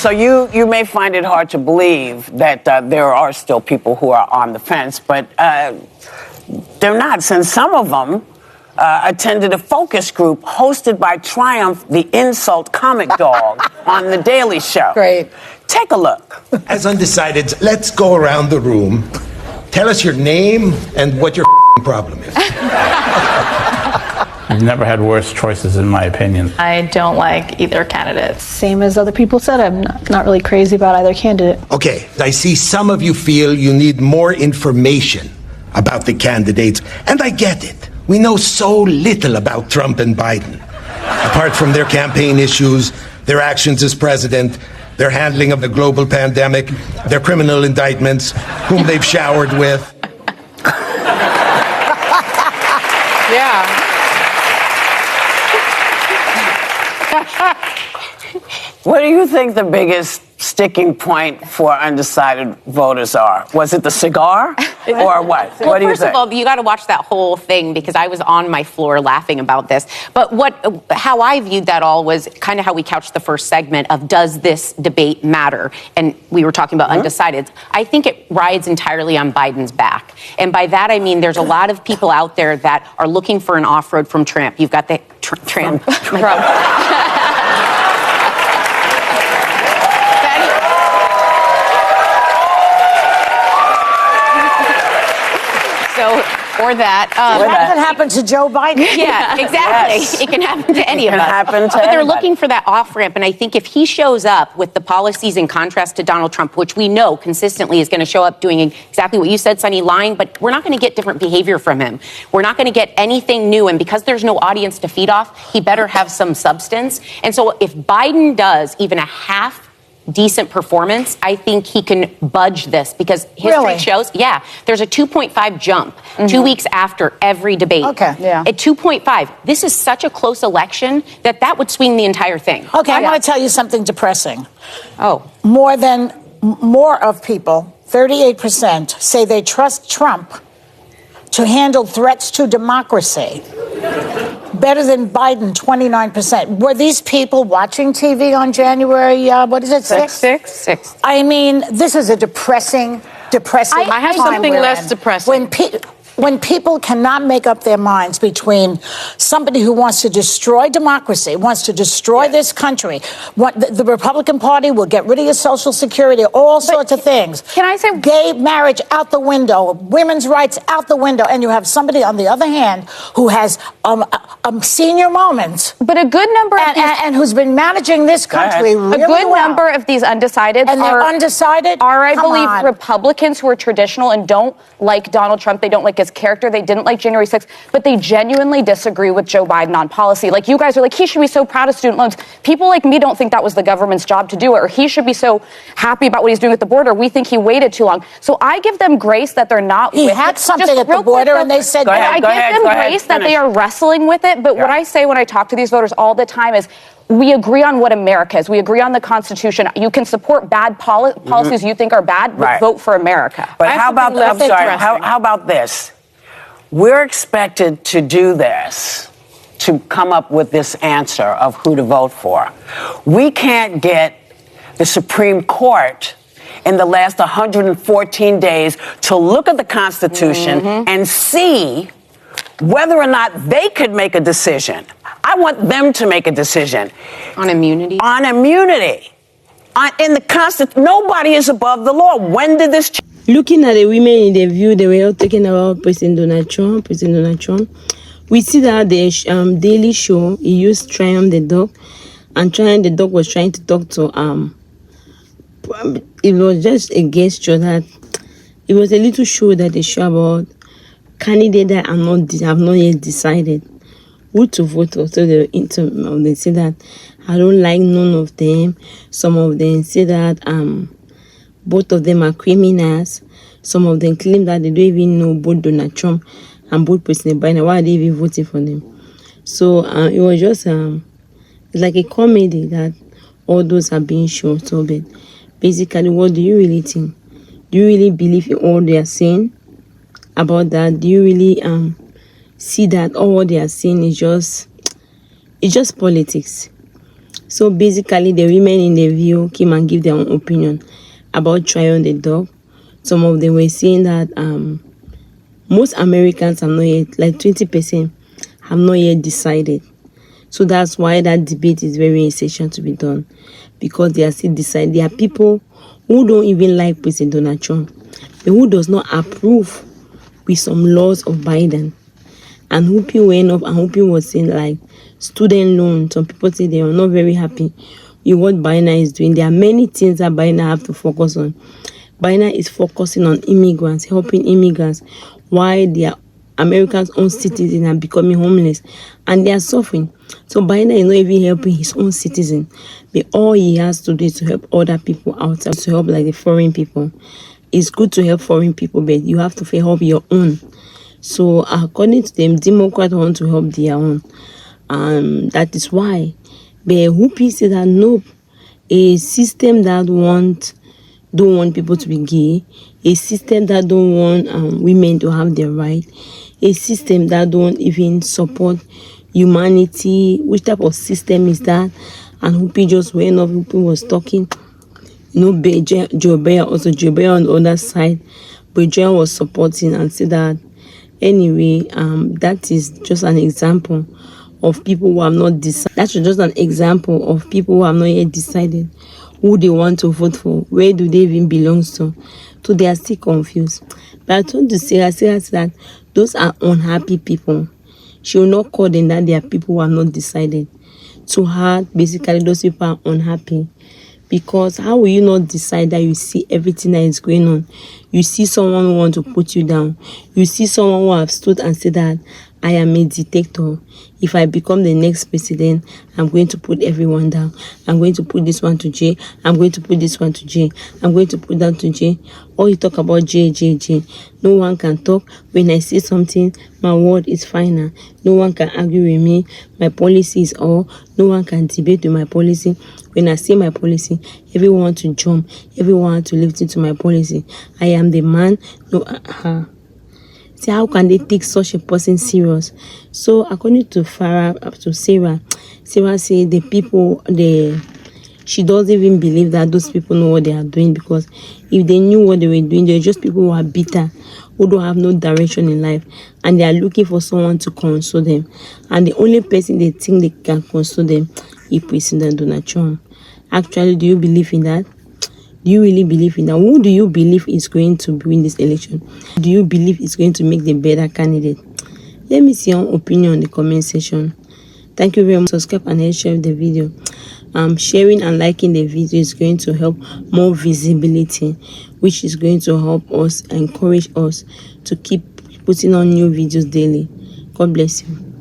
So you may find it hard to believe that there are still people who are on the fence, but they're not, since some of them attended a focus group hosted by Triumph, the insult comic dog, on The Daily Show. Great. Take a look. As Undecideds, let's go around the room. Tell us your name and what your problem is. I've never had worse choices, in my opinion. I don't like either candidate. Same as other people said, I'm not really crazy about either candidate. Okay, I see some of you feel you need more information about the candidates, and I get it. We know so little about Trump and Biden. Apart from their campaign issues, their actions as president, their handling of the global pandemic, their criminal indictments, whom they've showered with. Yeah. What do you think the biggest sticking point for undecided voters are? Was it the cigar or what? Well, what do you first think? of all, you got to watch that whole thing because I was on my floor laughing about this. But how I viewed that all was kind of how we couched the first segment of does this debate matter? And we were talking about undecideds. I think it rides entirely on Biden's back. And by that, I mean there's a lot of people out there that are looking for an off-road from Trump. You've got the Trump. Or that. It hasn't happened to Joe Biden. Yeah, exactly. Yes. It can happen to any of us. It can happen to But they're anybody. looking for that off-ramp, and I think if he shows up with the policies in contrast to Donald Trump, which we know consistently is going to show up doing exactly what you said, Sonny, lying, but we're not going to get different behavior from him. We're not going to get anything new, and because there's no audience to feed off, he better have some substance. And so if Biden does even a half decent performance, I think he can budge this because history shows, there's a 2.5 jump 2 weeks after every debate. Okay. Yeah. At 2.5, this is such a close election that would swing the entire thing. Okay, I want to tell you something depressing. Oh. More of people, 38%, say they trust Trump to handle threats to democracy better than Biden, 29%. Were these people watching TV on January, what is it, 6th? 6. I mean, this is a depressing I have time something we're less in. depressing. When people cannot make up their minds between somebody who wants to destroy democracy, wants to destroy this country, the Republican Party will get rid of your Social Security, all sorts of things. Can I say- Gay marriage out the window, women's rights out the window, and you have somebody on the other hand who has senior moments. But a good number of and who's been managing this country really a good well. number of these undecideds And they're undecided? are, I Come believe, on. Republicans who are traditional and don't like Donald Trump. They don't like his character. They didn't like January 6th, but they genuinely disagree with Joe Biden on policy. Like, you guys are like, he should be so proud of student loans. People like me don't think that was the government's job to do it, or he should be so happy about what he's doing at the border. We think he waited too long. So I give them grace that they're not He with had it. something Just at the real border, quick, and they said, Go ahead, I go give ahead, them go ahead, grace that finish. they are wrestling with it. But what I say when I talk to these voters all the time is, we agree on what America is. We agree on the Constitution. You can support bad policies you think are bad, but vote for America. But how about, I'm sorry, how about this? We're expected to do this, to come up with this answer of who to vote for. We can't get the Supreme Court in the last 114 days to look at the Constitution and see whether or not they could make a decision. I want them to make a decision. On immunity? On immunity. In the Constitution, nobody is above the law. When did this change? Looking at the women in the view, they were all talking about President Donald Trump. We see that the Daily Show, he used Triumph the dog, and Triumph the dog was trying to talk to, it was just a gesture that, it was a little show that they show about candidates that have not yet decided who to vote for. So they say that I don't like none of them. Some of them say that both of them are criminals. Some of them claim that they don't even know both Donald Trump and both President Biden. Why are they even voting for them? So it was just it's like a comedy that all those are being shown. So, but basically, what do you really think? Do you really believe in all they are saying about that? Do you really see that all what they are saying is just politics? So basically, the women in the view came and give their own opinion about Try on the Dog. Some of them were saying that most Americans have not yet, like 20%, have not yet decided. So that's why that debate is very essential to be done, because they are still deciding. There are people who don't even like President Donald Trump, but who does not approve with some laws of Biden. And Whoopi went up and Whoopi was saying, like, student loan. Some people say they are not very happy with what Biden is doing. There are many things that Biden have to focus on. Biden is focusing on immigrants, helping immigrants, while their Americans' own citizens are becoming homeless and they are suffering. So Biden is not even helping his own citizens, but all he has to do is to help other people outside, to help like the foreign people. It's good to help foreign people, but you have to help your own. So according to them, Democrats want to help their own. That is why. But Whoopi said that no, a system that don't want people to be gay, a system that don't want women to have their right, a system that don't even support humanity. Which type of system is that? And Whoopi just went off. Whoopi was talking. Joe Biden, also Joe Biden on the other side, but Joe was supporting and said that anyway, that is just an example of people who have not decided. That's just an example of people who have not yet decided who they want to vote for, where do they even belong to. So they are still confused. But I told to Sarah that those are unhappy people. She will not call them that they are people who have not decided. To her, basically, those people are unhappy. Because how will you not decide that you see everything that is going on? You see someone who wants to put you down. You see someone who have stood and said that I am a dictator. If I become the next president, I'm going to put everyone down. I'm going to put this one to jail. I'm going to put this one to jail. I'm going to put that to jail. All you talk about jail. No one can talk. When I say something, my word is final. No one can argue with me. My policy is all. No one can debate with my policy. When I say my policy, everyone wants to jump. Everyone wants to lift into my policy. I am the man. No, See, how can they take such a person serious? So according to Sarah said the people, she doesn't even believe that those people know what they are doing, because if they knew what they were doing, they're just people who are bitter, who don't have no direction in life, and they are looking for someone to console them. And the only person they think they can console them is President Donald Trump. Actually, do you believe in that? Do you really believe in that? Who do you believe is going to win this election? Do you believe is going to make the better candidate? Let me see your opinion in the comment section. Thank you very much. Subscribe and share the video. Sharing and liking the video is going to help more visibility, which is going to help us, encourage us to keep putting on new videos daily. God bless you.